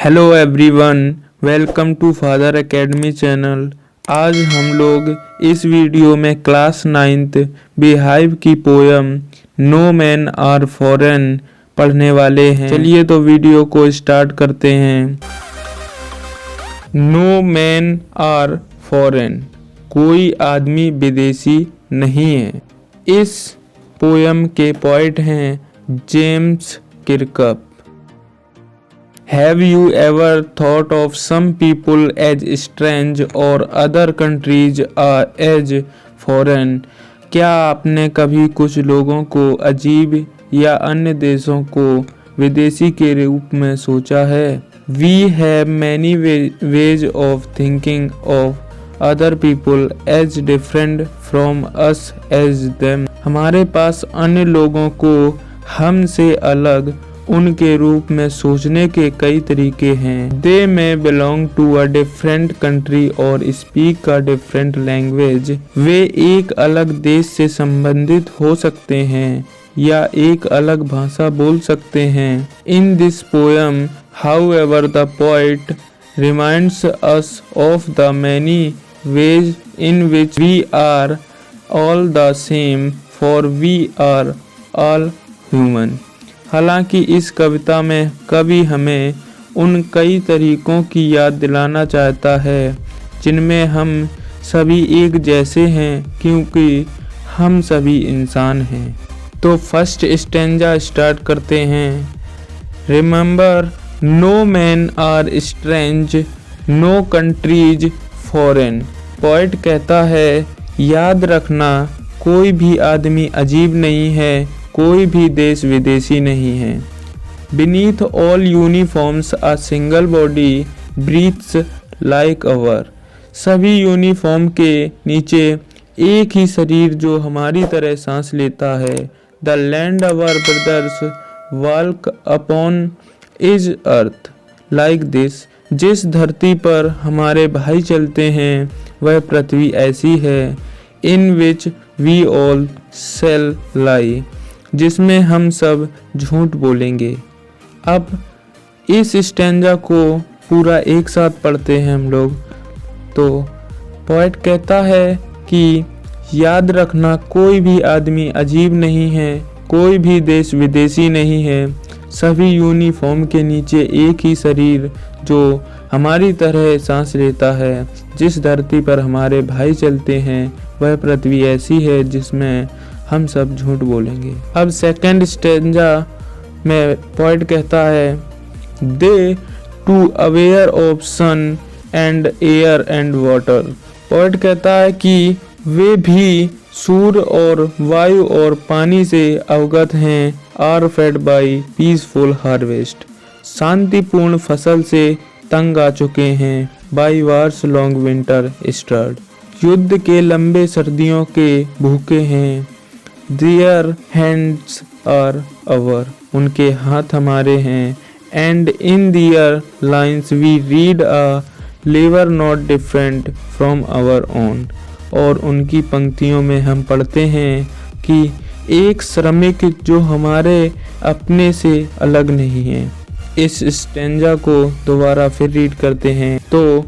Hello everyone, welcome to father academy channel. आज हम लोग इस वीडियो में क्लास 9th बीहाइव की poem no man are foreign पढ़ने वाले हैं। चलिए तो वीडियो को स्टार्ट करते हैं। नो मैन आर फॉरेन, कोई आदमी विदेशी नहीं है। इस पोयम के पोएट हैं James किर्कप। Have you ever thought of some people as strange or other countries are as foreign? क्या आपने कभी कुछ लोगों को अजीब या अन्य देशों को विदेशी के रूप में सोचा है? We have many ways of thinking of other people as different from us as them. हमारे पास अन्य लोगों को हमसे अलग उनके रूप में सोचने के कई तरीके हैं। They may belong to a different country और speak a different language. वे एक अलग देश से संबंधित हो सकते हैं या एक अलग भाषा बोल सकते हैं। In this poem, however, the poet reminds us of the many ways in which we are all the same, for we are all human. हालांकि इस कविता में कवि हमें उन कई तरीकों की याद दिलाना चाहता है जिनमें हम सभी एक जैसे हैं, क्योंकि हम सभी इंसान हैं। तो फर्स्ट स्टैंजा स्टार्ट करते हैं। Remember no man are strange, no countries foreign. Poet कहता है, याद रखना कोई भी आदमी अजीब नहीं है, कोई भी देश विदेशी नहीं है। Beneath all uniforms a single body breathes like our. सभी यूनिफॉर्म के नीचे एक ही शरीर जो हमारी तरह सांस लेता है। The land our brothers walk upon is earth like this. जिस धरती पर हमारे भाई चलते हैं वह पृथ्वी ऐसी है। In which we all shall lie. जिसमें हम सब झूठ बोलेंगे। अब इस स्टैंजा को पूरा एक साथ पढ़ते हैं हम लोग। तो पोएट कहता है कि याद रखना कोई भी आदमी अजीब नहीं है, कोई भी देश विदेशी नहीं है। सभी यूनिफॉर्म के नीचे एक ही शरीर जो हमारी तरह सांस लेता है। जिस धरती पर हमारे भाई चलते हैं वह पृथ्वी ऐसी है जिसमें हम सब झूठ बोलेंगे। अब सेकंड स्टैंजा में पोएट कहता है, they too aware of sun and air and water. Poet कहता है कि वे भी सूर्य और वायु और पानी से अवगत हैं। Are fed by peaceful harvest, शांतिपूर्ण फसल से तंग आ चुके हैं। By war's long winter starved, युद्ध के लंबे सर्दियों के भूखे हैं। Their hands are our, उनके हाथ हमारे हैं। And in their lines we read a labor not different from our own. और उनकी पंक्तियों में हम पढ़ते हैं कि एक श्रमिक जो हमारे अपने से अलग नहीं है। इस स्टैंजा को दोबारा फिर रीड करते हैं। तो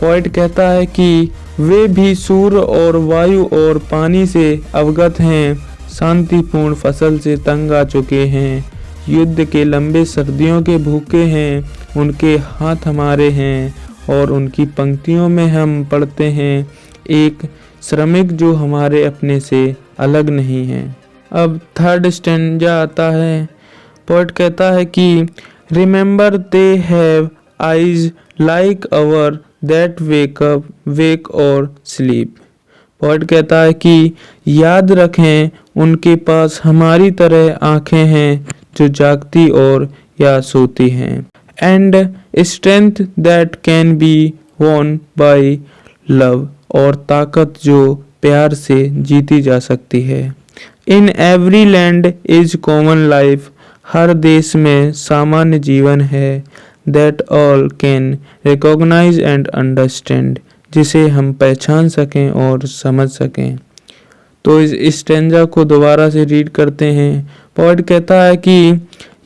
पोएट कहता है कि वे भी सूर्य और वायु और पानी से अवगत हैं, शांतिपूर्ण फसल से तंग आ चुके हैं, युद्ध के लंबे सर्दियों के भूखे हैं, उनके हाथ हमारे हैं। और उनकी पंक्तियों में हम पढ़ते हैं, एक श्रमिक जो हमारे अपने से अलग नहीं है। अब थर्ड स्टैंजा आता है। पोएट कहता है कि remember they have eyes like ours that wake or sleep. Poet कहता है कि याद रखें उनके पास हमारी तरह आंखें हैं जो जागती और या सोती हैं। And strength that can be won by love, और ताकत जो प्यार से जीती जा सकती है। In every land is common life, हर देश में सामान्य जीवन है। That all can recognise and understand, जिसे हम पहचान सकें और समझ सकें। तो इस स्टैंजा को दोबारा से रीड करते हैं। पोएट कहता है कि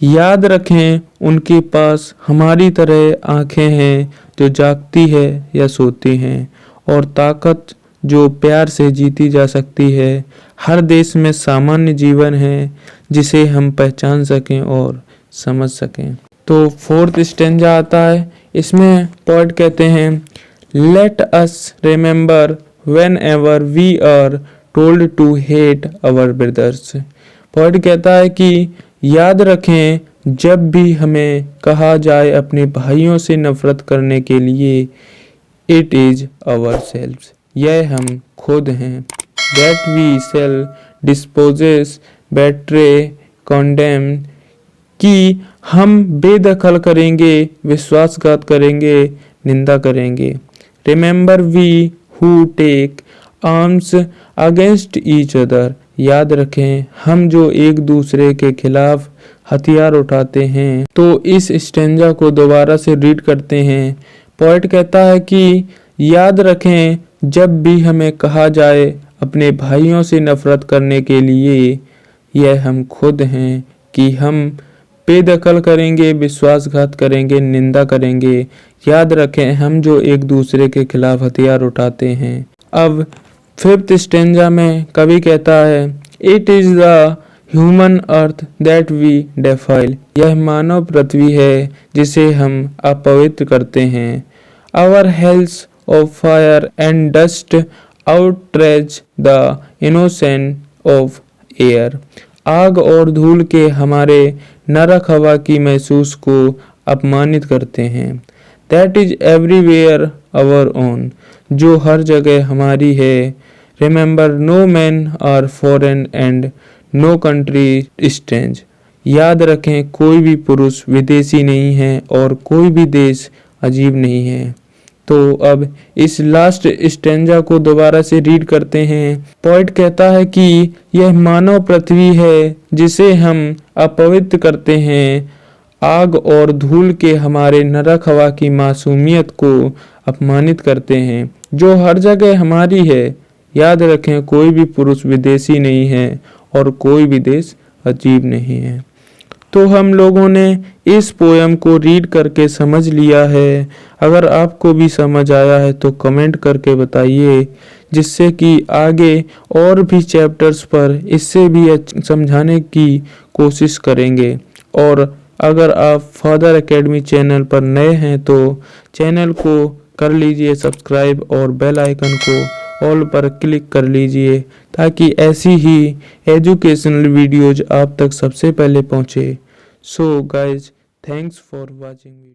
याद रखें उनके पास हमारी तरह आंखें हैं जो जागती है या सोती हैं, और ताकत जो प्यार से जीती जा सकती है। हर देश में सामान्य जीवन है जिसे हम पहचान सकें और समझ सकें। तो फोर्थ स्टेंजा आता है। इसमें पोएट कहते हैं, let us remember whenever we are told to hate our brothers. Poet कहता है कि याद रखें जब भी हमें कहा जाए अपने भाइयों से नफरत करने के लिए, इट इज अवर सेल्व्स, यह हम खुद हैं। That we shall dispossess betray condemn, कि हम बेदखल करेंगे, विश्वासघात करेंगे, निंदा करेंगे। Remember we who take arms against each other, याद रखें हम जो एक दूसरे के खिलाफ हथियार उठाते हैं। तो इस स्टेंजा को दोबारा से रीड करते हैं। पोएट कहता है कि याद रखें जब भी हमें कहा जाए अपने भाइयों से नफरत करने के लिए, यह हम खुद हैं कि हम बेदखल करेंगे, विश्वासघात करेंगे, निंदा करेंगे। याद रखें हम जो एक दूसरे के खिलाफ हथियार उठाते हैं। अब फिफ्थ स्टेंजा में कवि कहता है, it is the human earth that we defile, यह मानव पृथ्वी है जिसे हम अपवित्र करते हैं। Our hells of fire and dust outrage the innocent of air, आग और धूल के हमारे नरक हवा की महसूस को अपमानित करते हैं। That is everywhere our own, जो हर जगह हमारी है। Remember no man are foreign and no country strange, याद रखें कोई भी पुरुष विदेशी नहीं है और कोई भी देश अजीब नहीं है। तो अब इस लास्ट स्टेंजा को दोबारा से रीड करते हैं। पोएट कहता है कि यह मानव पृथ्वी है जिसे हम अपवित्र करते हैं। आग और धूल के हमारे नरक हवा की मासूमियत को अपमानित करते हैं, जो हर जगह हमारी है। याद रखें कोई भी पुरुष विदेशी नहीं है और कोई भी देश अजीब नहीं है। तो हम लोगों ने इस पोयम को रीड करके समझ लिया है। अगर आपको भी समझ आया है तो कमेंट करके बताइए, जिससे कि आगे और भी चैप्टर्स पर इससे भी समझाने की कोशिश करेंगे। और अगर आप फादर एकेडमी चैनल पर नए हैं तो चैनल को कर लीजिए सब्सक्राइब और बेल आइकन को ऑल पर क्लिक कर लीजिए, ताकि ऐसी ही एजुकेशनल वीडियोज आप तक सबसे पहले पहुंचे। So guys, thanks for watching video.